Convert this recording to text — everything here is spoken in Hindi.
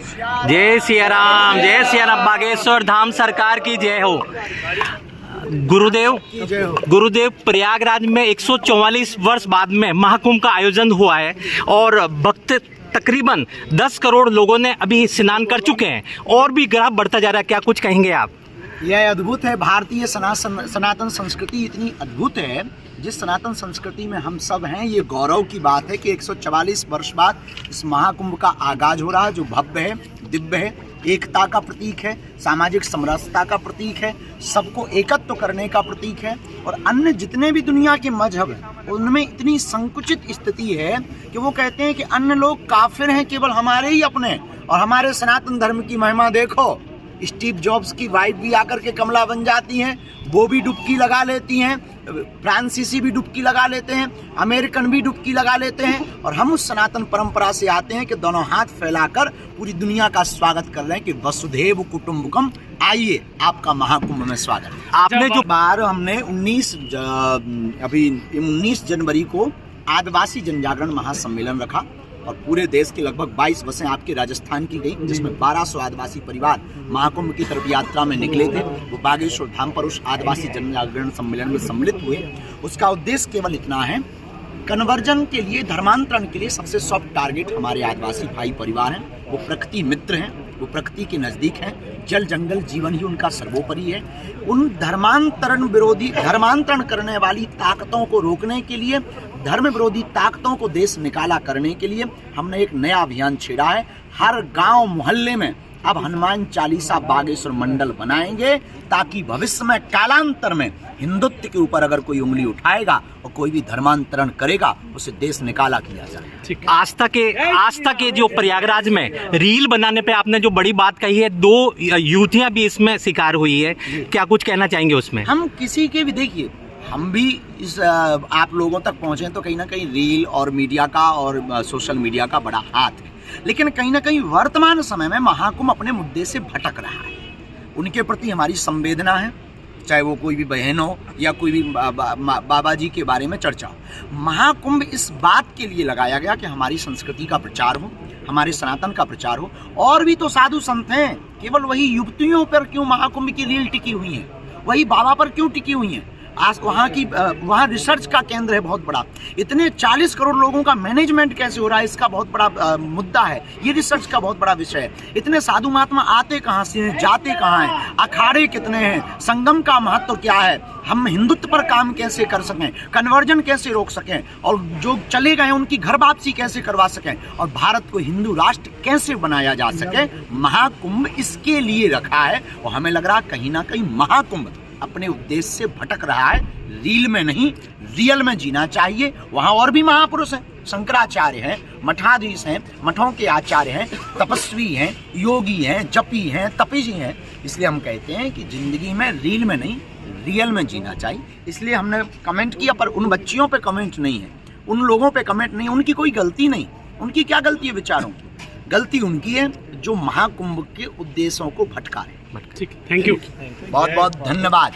जय सिया राम, जय सिया राम। बागेश्वर धाम सरकार की जय हो। गुरुदेव, प्रयागराज में 144 वर्ष बाद में महाकुंभ का आयोजन हुआ है और भक्त तकरीबन 10 करोड़ लोगों ने अभी स्नान कर चुके हैं और भी ग्राफ बढ़ता जा रहा है। क्या कुछ कहेंगे आप? यह अद्भुत है। भारतीय सनातन संस्कृति इतनी अद्भुत है, जिस सनातन संस्कृति में हम सब हैं। ये गौरव की बात है कि 144 वर्ष बाद इस महाकुंभ का आगाज हो रहा है, जो भव्य है, दिव्य है, एकता का प्रतीक है, सामाजिक समरसता का प्रतीक है, सबको एकत्व करने का प्रतीक है। और अन्य जितने भी दुनिया के मजहब हैं उनमें इतनी संकुचित स्थिति है कि वो कहते हैं कि अन्य लोग काफिर हैं, केवल हमारे ही अपने। और हमारे सनातन धर्म की महिमा देखो, स्टीव जॉब्स की वाइफ भी आकर के कमला बन जाती हैं, वो भी डुबकी लगा लेती हैं, फ्रांसीसी भी डुबकी लगा लेते हैं, अमेरिकन भी डुबकी लगा लेते हैं। और हम उस सनातन परंपरा से आते हैं कि दोनों हाथ फैलाकर पूरी दुनिया का स्वागत कर रहे हैं कि वसुधैव कुटुंबकम, आइए आपका महाकुंभ में स्वागत। आपने जो बार हमने 19 जनवरी को आदिवासी जनजागरण महासम्मेलन रखा और पूरे देश के लगभग 22 बसें आपके राजस्थान की गई, जिसमें 1200 आदिवासी परिवार महाकुंभ की तरफ यात्रा में निकले थे। वो बागेश्वर धाम पर उस आदिवासी जनजागरण सम्मेलन में सम्मिलित हुए। उसका उद्देश्य केवल इतना है, कन्वर्जन के लिए, धर्मांतरण के लिए सबसे सॉफ्ट टारगेट हमारे आदिवासी भाई परिवार हैं। वो प्रकृति मित्र हैं, वो प्रकृति के नज़दीक हैं, जल जंगल जीवन ही उनका सर्वोपरि है। उन धर्मांतरण करने वाली ताकतों को रोकने के लिए, धर्म विरोधी ताकतों को देश निकाला करने के लिए हमने एक नया अभियान छेड़ा है। हर गांव मोहल्ले में अब हनुमान चालीसा बागेश्वर मंडल बनाएंगे, ताकि भविष्य में, कालांतर में हिंदुत्व के ऊपर अगर कोई उंगली उठाएगा और कोई भी धर्मांतरण करेगा, उसे देश निकाला किया जाए। आस्था के जो प्रयागराज में रील बनाने पे आपने जो बड़ी बात कही है, 2 युवतियां भी इसमें शिकार हुई है, क्या कुछ कहना चाहेंगे उसमें? हम किसी के भी, देखिए, हम भी इस आप लोगों तक पहुंचे तो कहीं ना कहीं रील और मीडिया का और सोशल मीडिया का बड़ा हाथ है। लेकिन कहीं ना कहीं वर्तमान समय में महाकुंभ अपने मुद्दे से भटक रहा है। उनके प्रति हमारी संवेदना है, चाहे वो कोई भी बहन हो या कोई भी बाबा जी के बारे में चर्चा हो। महाकुंभ इस बात के लिए लगाया गया कि हमारी संस्कृति का प्रचार हो, हमारे सनातन का प्रचार हो। और भी तो साधु संत हैं, केवल वही युवतियों पर क्यों महाकुंभ की रील टिकी हुई है, वही बाबा पर क्यों टिकी हुई है? आज वहाँ रिसर्च का केंद्र है बहुत बड़ा। इतने 40 करोड़ लोगों का मैनेजमेंट कैसे हो रहा है, इसका बहुत बड़ा मुद्दा है। ये रिसर्च का बहुत बड़ा विषय है। इतने साधु महात्मा आते कहाँ से हैं, जाते कहाँ हैं, अखाड़े कितने हैं, संगम का महत्व क्या है, हम हिंदुत्व पर काम कैसे कर सकें, कन्वर्जन कैसे रोक सकें, और जो चले गए उनकी घर वापसी कैसे करवा सकें, और भारत को हिंदू राष्ट्र कैसे बनाया जा सके। महाकुंभ इसके लिए रखा है। और हमें लग रहा कहीं ना कहीं महाकुंभ अपने उद्देश्य से भटक रहा है। रील में नहीं, रियल में जीना चाहिए। वहाँ और भी महापुरुष हैं, शंकराचार्य हैं, मठाधीश हैं, मठों के आचार्य हैं, तपस्वी हैं, योगी हैं, जपी हैं, तपस्वी हैं। इसलिए हम कहते हैं कि जिंदगी में रील में नहीं, रियल में जीना चाहिए। इसलिए हमने कमेंट किया, पर उन बच्चियों पे कमेंट नहीं है, उन लोगों पे कमेंट नहीं। उनकी कोई गलती नहीं। उनकी क्या गलती है? विचारों की गलती उनकी है जो महाकुंभ के उद्देश्यों को भटका रहे। ठीक, थैंक यू, बहुत बहुत धन्यवाद।